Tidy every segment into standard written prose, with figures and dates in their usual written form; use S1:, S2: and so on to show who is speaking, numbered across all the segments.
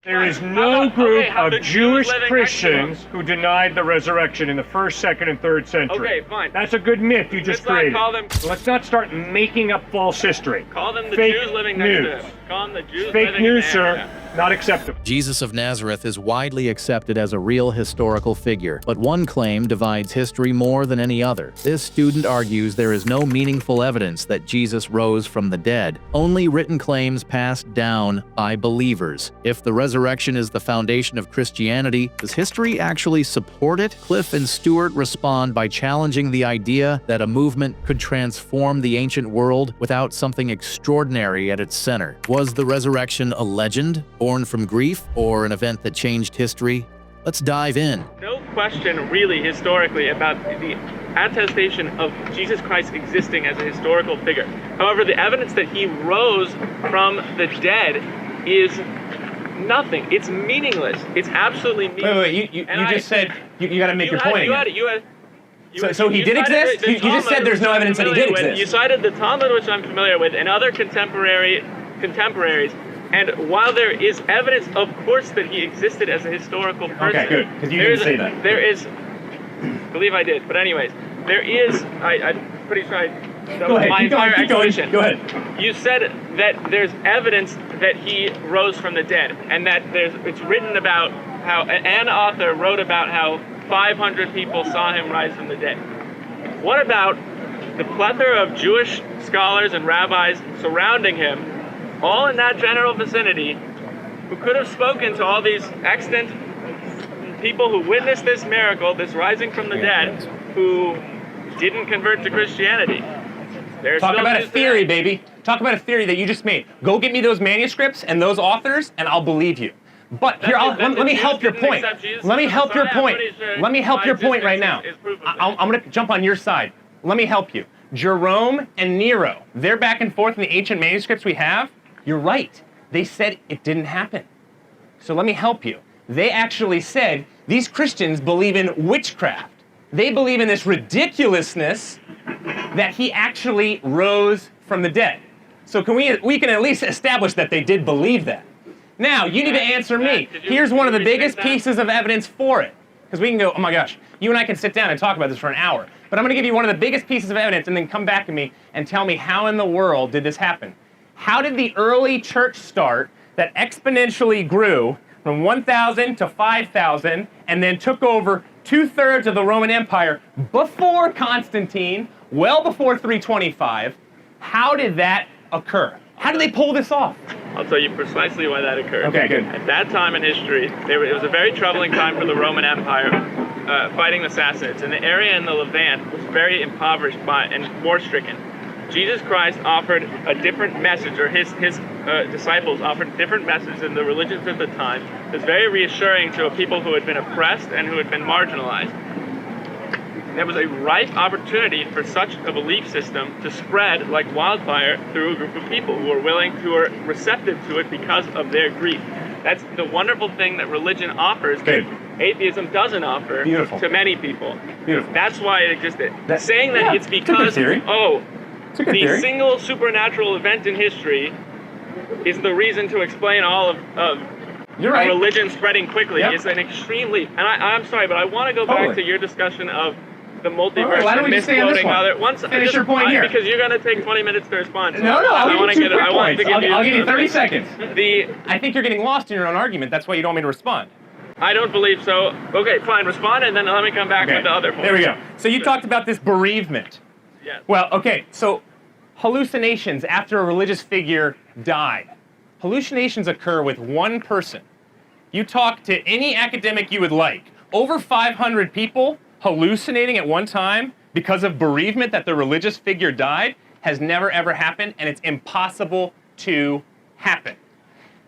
S1: There is no group of Jewish Christians who denied the resurrection in the 1st, 2nd, and 3rd century.
S2: Okay, fine.
S1: That's a good myth you just created.
S2: Call them,
S1: Let's not start making up false history.
S2: Call them the
S1: Fake
S2: Jews living
S1: news.
S2: next to him. Call them the Jews
S1: Fake
S2: living
S1: news,
S2: in
S1: sir.
S2: Canada.
S1: Not acceptable.
S3: Jesus of Nazareth is widely accepted as a real historical figure, but one claim divides history more than any other. This student argues there is no meaningful evidence that Jesus rose from the dead, only written claims passed down by believers. If the resurrection is the foundation of Christianity, does history actually support it? Cliffe and Stuart respond by challenging the idea that a movement could transform the ancient world without something extraordinary at its center. Was the resurrection a legend, born from grief, or an event that changed history? Let's dive in.
S2: No question, really, historically, about the attestation of Jesus Christ existing as a historical figure. However, the evidence that he rose from the dead is nothing. It's meaningless. It's absolutely meaningless.
S4: Wait, you just said you got to make your point again. So he did exist? You just said there's no evidence that he did exist.
S2: You cited the Talmud, which I'm familiar with, and other contemporaries. And while there is evidence, of course, that he existed as a historical person.
S4: Okay, good, because you didn't say that.
S2: There is, I believe I did, but anyways, there is, I'm pretty sure
S4: Go ahead. Go ahead.
S2: You said that there's evidence that he rose from the dead, and that it's written about how, an author wrote about how 500 people saw him rise from the dead. What about the plethora of Jewish scholars and rabbis surrounding him, all in that general vicinity, who could have spoken to all these extant people who witnessed this miracle, this rising from the dead, who didn't convert to Christianity?
S4: Talk about a theory, baby. Talk about a theory that you just made. Go get me those manuscripts and those authors, and I'll believe you. But here, let me help your point. Let me help your point. Let me help your point right now. I'm going to jump on your side. Let me help you. Jerome and Nero, they're back and forth in the ancient manuscripts we have. You're right. They said it didn't happen. So let me help you. They actually said these Christians believe in witchcraft. They believe in this ridiculousness that he actually rose from the dead. So we can at least establish that they did believe that. Now, you need to answer me. Here's one of the biggest pieces of evidence for it. Because we can go, oh my gosh, you and I can sit down and talk about this for an hour. But I'm going to give you one of the biggest pieces of evidence and then come back to me and tell me how in the world did this happen. How did the early church start that exponentially grew from 1,000 to 5,000 and then took over 2/3 of the Roman Empire before Constantine, well before 325? How did that occur? How did they pull this off?
S2: I'll tell you precisely why that occurred.
S4: Okay, good.
S2: At that time in history, it was a very troubling time for the Roman Empire, fighting the Sassanids. And the area in the Levant was very impoverished and war-stricken. Jesus Christ offered a different message, or his disciples offered a different message than the religions of the time. It was very reassuring to a people who had been oppressed and who had been marginalized. There was a ripe opportunity for such a belief system to spread like wildfire through a group of people who were receptive to it because of their grief. That's the wonderful thing that religion offers that atheism doesn't offer to many people.
S4: Beautiful.
S2: That's why it existed. Saying that it's because, the single supernatural event in history is the reason to explain all of religion spreading quickly is an extreme leap. And I'm sorry, but I want to go back to your discussion of the multiverse and misquoting other.
S4: Finish your point here.
S2: Because you're going to take 20 minutes to respond.
S4: No, I'll give you 2 quick points. I'll give you 30
S2: okay.
S4: seconds. I think you're getting lost in your own argument. That's why you don't want me to respond.
S2: I don't believe so. Okay, fine, respond, and then let me come back with the other point.
S4: There we go. So you talked about this bereavement.
S2: Yes.
S4: Well, okay, so hallucinations after a religious figure died. Hallucinations occur with one person. You talk to any academic you would like. Over 500 people hallucinating at one time because of bereavement that the religious figure died has never ever happened, and it's impossible to happen.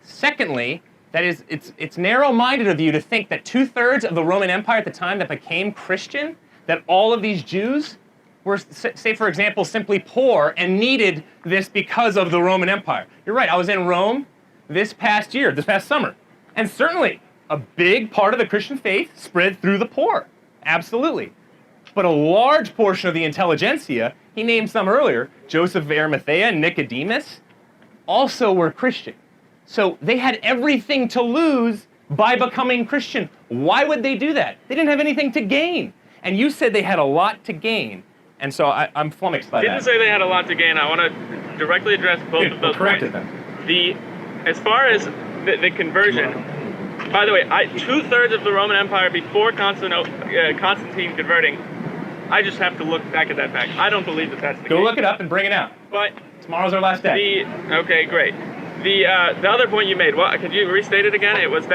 S4: Secondly, it's narrow-minded of you to think that 2/3 of the Roman Empire at the time that became Christian, that all of these Jews were, say for example, simply poor and needed this because of the Roman Empire. You're right, I was in Rome this past summer, and certainly a big part of the Christian faith spread through the poor. Absolutely. But a large portion of the intelligentsia, he named some earlier, Joseph of Arimathea and Nicodemus, also were Christian. So they had everything to lose by becoming Christian. Why would they do that? They didn't have anything to gain. And you said they had a lot to gain. And so I'm flummoxed by that.
S2: Didn't say they had a lot to gain. I want to directly address both of those
S4: correct
S2: points.
S4: it then.
S2: As far as the conversion, by the way, 2/3 of the Roman Empire before Constantine converting, I just have to look back at that fact. I don't believe that that's the case.
S4: Go look it up and bring it out.
S2: But
S4: tomorrow's our last day.
S2: Okay, great. The other point you made, well, could you restate it again? It was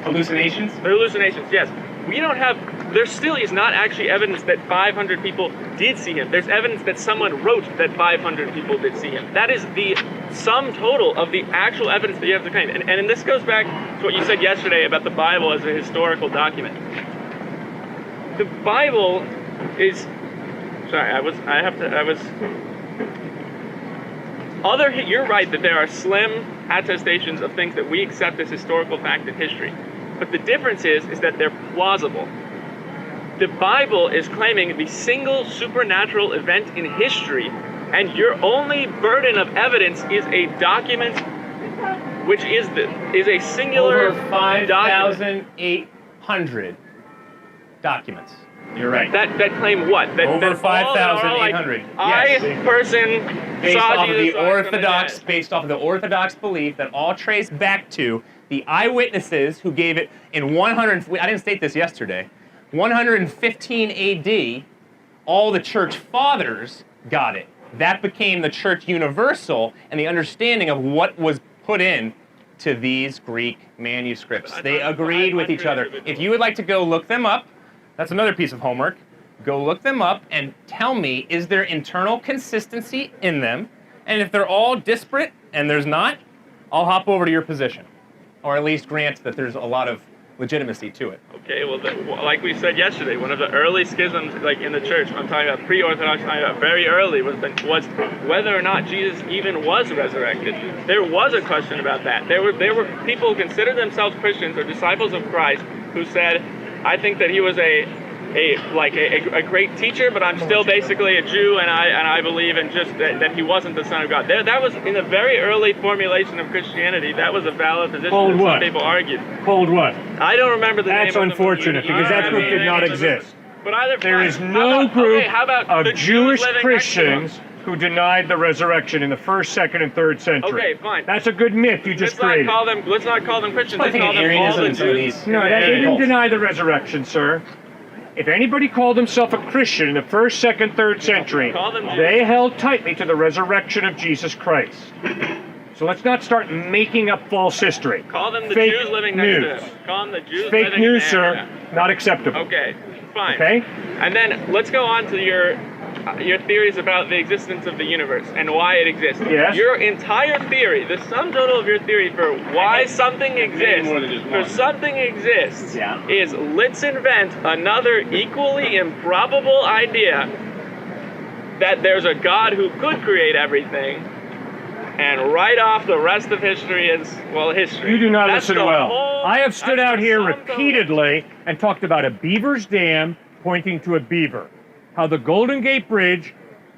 S4: Hallucinations?
S2: the hallucinations. Yes, we don't have. There still is not actually evidence that 500 people did see him. There's evidence that someone wrote that 500 people did see him. That is the sum total of the actual evidence that you have to claim. And this goes back to what you said yesterday about the Bible as a historical document. The Bible is. Sorry, You're right that there are slim attestations of things that we accept as historical fact in history. But the difference is that they're plausible. The Bible is claiming the single supernatural event in history, and your only burden of evidence is a document which is a singular
S4: Over 5,800 documents. You're right.
S2: That claim what?
S4: Over 5,800.
S2: Yes. Person
S4: Based
S2: saw
S4: off of
S2: Jesus
S4: the
S2: rise from
S4: Orthodox,
S2: dead.
S4: based off of the Orthodox belief that all trace back to the eyewitnesses who gave it in 100. I didn't state this yesterday. 115 AD, all the church fathers got it. That became the church universal and the understanding of what was put in to these Greek manuscripts. They agreed with each other. If you would like to go look them up, that's another piece of homework. Go look them up and tell me, is there internal consistency in them? And if they're all disparate and there's not, I'll hop over to your position. Or at least grant that there's a lot of legitimacy to it.
S2: Okay, well, like we said yesterday, one of the early schisms, like in the church, I'm talking about pre-Orthodox, I'm talking about very early, was whether or not Jesus even was resurrected. There was a question about that. There were people who considered themselves Christians or disciples of Christ who said, I think that he was a great teacher, but I'm still basically a Jew, and I believe in just that he wasn't the Son of God. That was in the very early formulation of Christianity. That was a valid position. Some people argued.
S1: Hold what?
S2: I don't remember the name.
S1: That's unfortunate because that group did not exist.
S2: But
S1: there is no group of Jewish Christians who denied the resurrection in the 1st, 2nd, and 3rd century.
S2: Okay, fine.
S1: That's a good myth you just created.
S2: Let's not call them Christians. Let's call them all
S4: Arianism
S2: the
S4: and some of
S2: Jews.
S4: these.
S1: No, they didn't deny the resurrection, sir. If anybody called himself a Christian in the 1st, 2nd, 3rd century, they held tightly to the resurrection of Jesus Christ. So let's not start making up false history.
S2: Call them the
S1: Fake
S2: Jews living
S1: news.
S2: next to him. Call them the Jews
S1: Fake
S2: living
S1: news,
S2: next
S1: sir.
S2: to him.
S1: Not acceptable.
S2: Okay, fine.
S1: Okay?
S2: And then let's go on to your theories about the existence of the universe and why it exists.
S1: Yes.
S2: Your entire theory, the sum total of your theory for why something exists, is let's invent another equally improbable idea that there's a God who could create everything, and write off the rest of history as, well, history.
S1: You do not
S2: That's
S1: listen
S2: the
S1: well.
S2: whole-
S1: I have stood
S2: that's
S1: out
S2: the
S1: here
S2: sum total.
S1: repeatedly and talked about a beaver's dam pointing to a beaver. How the Golden Gate Bridge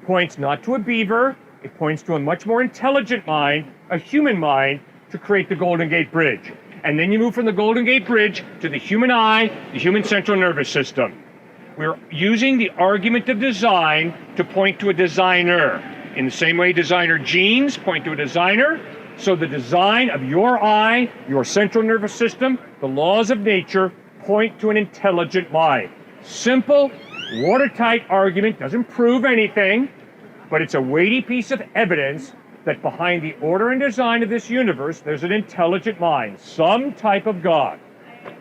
S1: points not to a beaver, it points to a much more intelligent mind, a human mind, to create the Golden Gate Bridge. And then you move from the Golden Gate Bridge to the human eye, the human central nervous system. We're using the argument of design to point to a designer. In the same way designer genes point to a designer, so the design of your eye, your central nervous system, the laws of nature point to an intelligent mind. Simple, watertight argument, doesn't prove anything, but it's a weighty piece of evidence that behind the order and design of this universe, there's an intelligent mind, some type of God.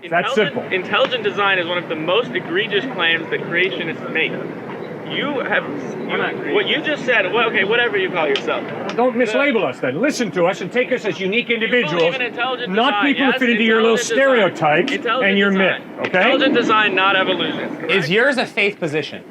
S1: That's simple.
S2: Intelligent design is one of the most egregious claims that creationists make. What you just said, well, okay, whatever you call yourself.
S1: Don't mislabel us then. Listen to us and take us as unique individuals,
S2: believe in intelligent
S1: not
S2: design,
S1: people who
S2: yes,
S1: fit into your little
S2: intelligent design.
S1: stereotypes
S2: Intelligent
S1: and your
S2: design.
S1: myth, okay?
S2: Intelligent design, not evolution. Correct?
S4: Is yours a faith position?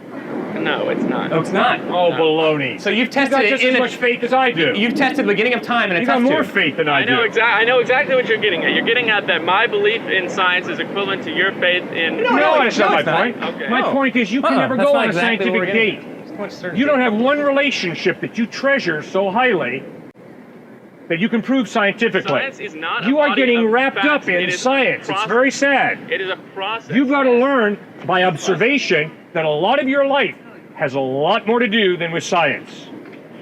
S2: No, it's not.
S4: No, it's not.
S1: Oh, baloney.
S4: So you've
S1: You
S4: tested
S1: got
S4: it
S1: just
S4: in
S1: as
S4: a,
S1: much faith as I do.
S4: You've tested the beginning of time in a
S1: You
S4: test
S1: got more
S4: tube.
S1: faith than I do.
S2: I know exactly what you're getting at. You're getting at that my belief in science is equivalent to your faith in...
S1: No, that's not my
S4: it's not.
S1: point.
S2: Okay.
S1: My
S4: No.
S1: point is you can never
S4: That's
S1: go
S4: not
S1: on a
S4: exactly what
S1: scientific
S4: we're
S1: date.
S4: getting. Too much certainty.
S1: You don't have one relationship that you treasure so highly that you can prove scientifically.
S2: Science is not
S1: You
S2: a
S1: are
S2: body
S1: getting
S2: of
S1: wrapped
S2: facts.
S1: up in
S2: It is a
S1: science. It's
S2: process.
S1: very sad.
S2: It is a process.
S1: You've got to learn by observation that a lot of your life has a lot more to do than with science.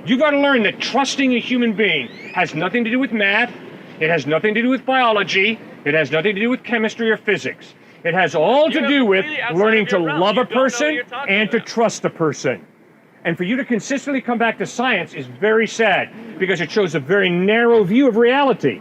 S1: You've got to learn that trusting a human being has nothing to do with math. It has nothing to do with biology. It has nothing to do with chemistry or physics. It has all to do with learning to love a person and to trust a person. And for you to consistently come back to science is very sad because it shows a very narrow view of reality.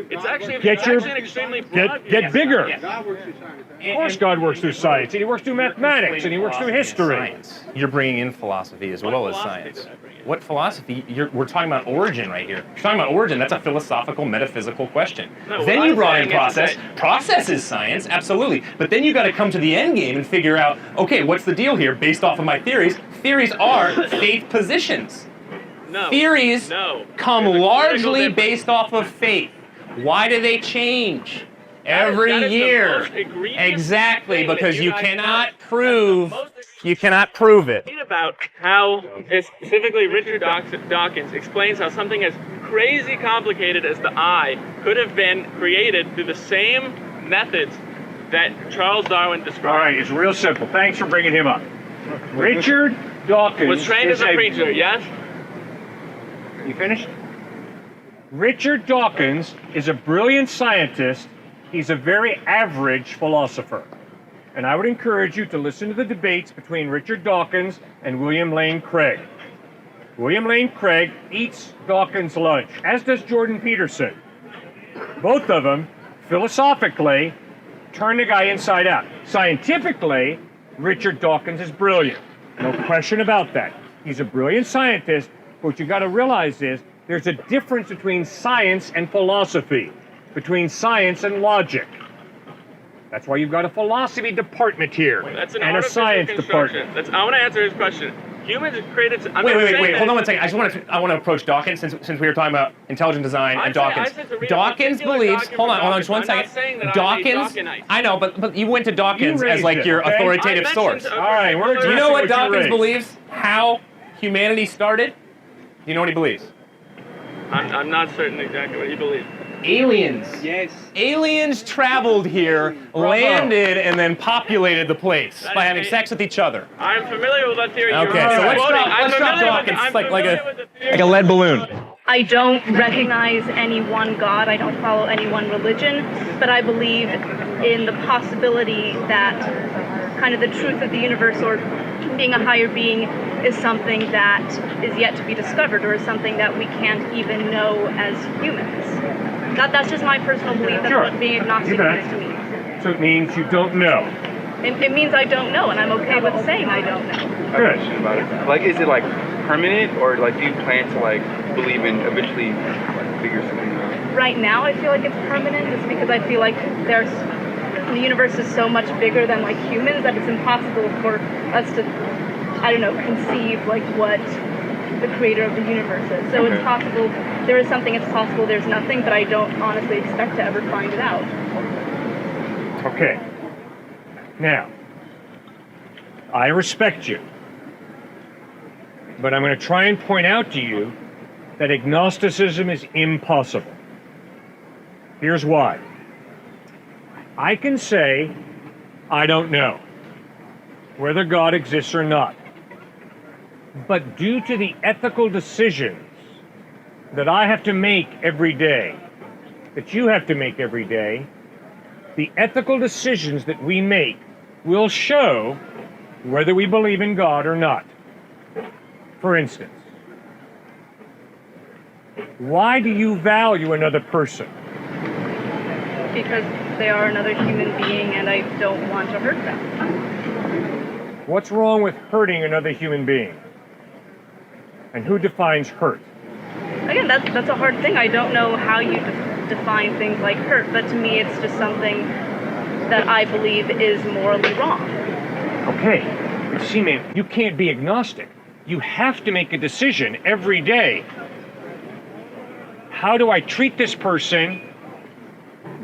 S2: It's actually an extremely broad view.
S1: Get bigger.
S2: Yes.
S1: Of course God works through science, and he works through mathematics, and he works through history.
S4: Science. You're bringing in philosophy as well as science. What philosophy? We're talking about origin right here. You're talking about origin. That's a philosophical, metaphysical question.
S2: No,
S4: Then
S2: what
S4: you
S2: I'm
S4: brought in
S2: saying is
S4: process.
S2: that-
S4: Process is science, absolutely. But then you got to come to the end game and figure out, okay, what's the deal here based off of my theories? Theories are faith positions.
S2: No.
S4: Theories
S2: No.
S4: come
S2: There's a critical
S4: largely
S2: difference.
S4: based off of faith. Why do they change?
S2: That
S4: Every
S2: is the
S4: year.
S2: most egregious
S4: Exactly,
S2: thing that
S4: because you
S2: guys
S4: cannot
S2: know.
S4: prove.
S2: That's the most
S4: You cannot prove it.
S2: Read about how, specifically Richard Dawkins explains how something as crazy complicated as the eye could have been created through the same methods that Charles Darwin described.
S1: All right, it's real simple. Thanks for bringing him up. Richard Dawkins
S2: Was trained
S1: is
S2: as a preacher, yes?
S1: You finished? Richard Dawkins is a brilliant scientist. He's a very average philosopher. And I would encourage you to listen to the debates between Richard Dawkins and William Lane Craig. William Lane Craig eats Dawkins' lunch, as does Jordan Peterson. Both of them, philosophically, turn the guy inside out. Scientifically, Richard Dawkins is brilliant. No question about that. He's a brilliant scientist, but what you got to realize is there's a difference between science and philosophy, between science and logic. That's why you've got a philosophy department here
S2: That's an
S1: and a
S2: artificial
S1: science
S2: construction.
S1: department.
S2: I want to answer his question. Humans created.
S4: Wait. Hold on one second. I want to approach Dawkins since we were talking about intelligent design and Dawkins. Dawkins believes. Hold on, just one second. Dawkins. I know, but you went to Dawkins as like your authoritative source.
S1: All right, we're
S4: Do you know what
S1: you
S4: Dawkins
S1: raised.
S4: believes? How humanity started? Do you know what he believes?
S2: I'm not certain exactly what he believes.
S4: Aliens.
S5: Yes.
S4: Aliens traveled here, landed, and then populated the place by having sex with each other.
S2: I'm familiar with that theory.
S4: Okay,
S2: You're
S4: so let's
S2: quoting.
S4: drop
S2: I'm familiar with
S4: Dawkins.
S2: it. I'm
S4: It's like a
S2: familiar with the theory.
S4: like a lead balloon.
S6: I don't recognize any one God. I don't follow any one religion, but I believe in the possibility that kind of the truth of the universe or being a higher being is something that is yet to be discovered or is something that we can't even know as humans. That's just my personal belief. That's
S1: Sure.
S6: what being agnostic
S1: You bet.
S6: is to me.
S1: So it means you don't know.
S6: It means I don't know, and I'm okay with saying I don't know.
S1: Good.
S5: About it. Like, is it like permanent, or like do you plan to like believe in eventually like figure something out?
S6: Right now, I feel like it's permanent, just because I feel like the universe is so much bigger than like humans that it's impossible for us to, I don't know, conceive like what the creator of the universe is. So it's possible, there is something, it's possible there's nothing, but I don't honestly expect to ever find it out.
S1: Okay. Now, I respect you, but I'm going to try and point out to you that agnosticism is impossible. Here's why. I can say, I don't know whether God exists or not. But due to the ethical decisions that I have to make every day, that you have to make every day, the ethical decisions that we make will show whether we believe in God or not. For instance, why do you value another person?
S6: Because they are another human being and I don't want to hurt them.
S1: What's wrong with hurting another human being? And who defines hurt?
S6: Again, that's a hard thing. I don't know how you define things like hurt, but to me it's just something that I believe is morally wrong.
S1: Okay, but see, man, you can't be agnostic. You have to make a decision every day. How do I treat this person?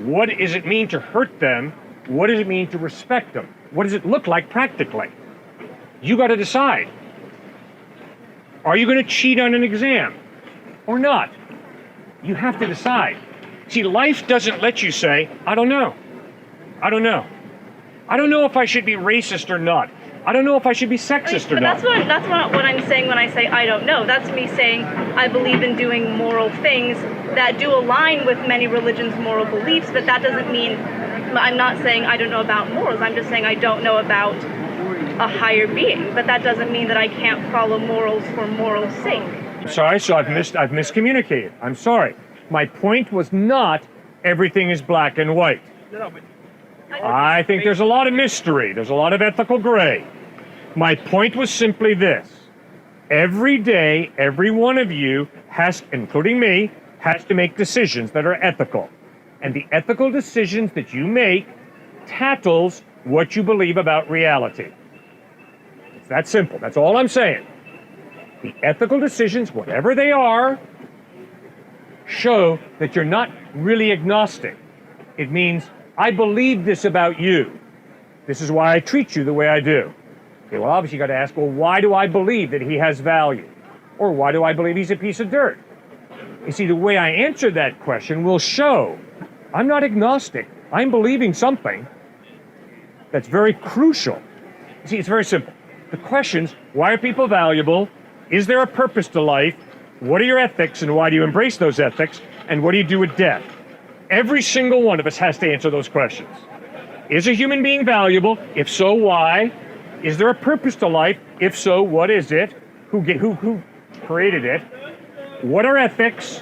S1: What does it mean to hurt them? What does it mean to respect them? What does it look like practically? You got to decide. Are you going to cheat on an exam or not? You have to decide. See, life doesn't let you say, I don't know. I don't know. I don't know if I should be racist or not. I don't know if I should be sexist or not.
S6: That's not what I'm saying when I say I don't know. That's me saying I believe in doing moral things that do align with many religions' moral beliefs, but that doesn't mean, I'm not saying I don't know about morals. I'm just saying I don't know about a higher being, but that doesn't mean that I can't follow morals for moral's sake.
S1: Sorry, so I've miscommunicated. I'm sorry. My point was not everything is black and white. I think there's a lot of mystery. There's a lot of ethical gray. My point was simply this. Every day, every one of you has, including me, has to make decisions that are ethical. And the ethical decisions that you make tattles what you believe about reality. It's that simple. That's all I'm saying. The ethical decisions, whatever they are, show that you're not really agnostic. It means, I believe this about you. This is why I treat you the way I do. Okay, well, obviously you got to ask, well, why do I believe that he has value? Or why do I believe he's a piece of dirt? You see, the way I answer that question will show I'm not agnostic. I'm believing something that's very crucial. You see, it's very simple. The questions, why are people valuable? Is there a purpose to life? What are your ethics and why do you embrace those ethics? And what do you do with death? Every single one of us has to answer those questions. Is a human being valuable? If so, why? Is there a purpose to life? If so, what is it? Who created it? What are ethics?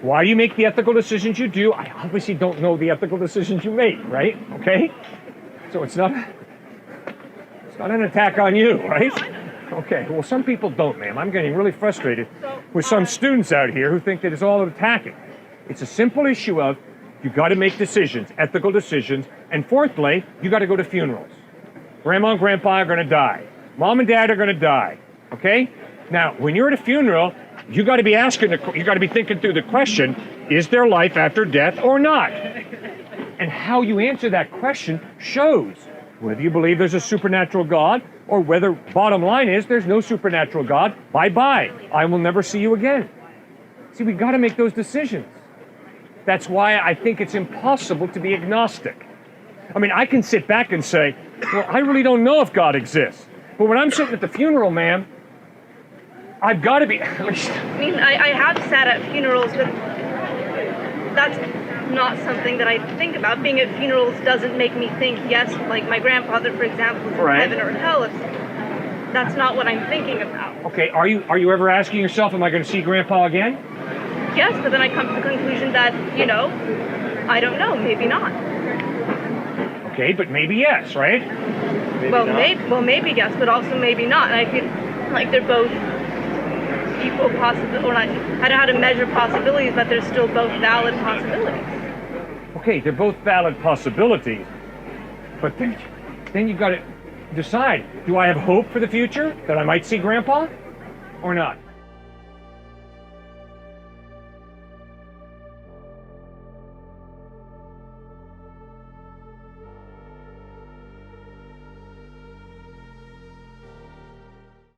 S1: Why do you make the ethical decisions you do? I obviously don't know the ethical decisions you make, right? Okay? So it's not an attack on you, right? Okay, well, some people don't, ma'am. I'm getting really frustrated with some students out here who think that it's all attacking. It's a simple issue of you got to make decisions, ethical decisions, and fourthly, you got to go to funerals. Grandma and grandpa are going to die. Mom and dad are going to die. Okay? Now, when you're at a funeral, you got to be thinking through the question, is there life after death or not? And how you answer that question shows whether you believe there's a supernatural God or whether, bottom line is, there's no supernatural God. Bye-bye. I will never see you again. See, we got to make those decisions. That's why I think it's impossible to be agnostic. I mean, I can sit back and say, well, I really don't know if God exists. But when I'm sitting at the funeral, ma'am, I've got to be...
S6: I mean, I have sat at funerals, but that's not something that I think about. Being at funerals doesn't make me think, yes, like my grandfather, for example, is in heaven or hell. That's not what I'm thinking about.
S1: Okay, are you ever asking yourself, am I going to see Grandpa again?
S6: Yes, but then I come to the conclusion that, I don't know, maybe not.
S1: Okay, but maybe yes, right?
S6: Maybe yes, but also maybe not. And I feel like they're both equal possibilities, or not, I don't know how to measure possibilities, but they're still both valid possibilities.
S1: Okay, they're both valid possibilities, but then you've got to decide, do I have hope for the future that I might see Grandpa or not?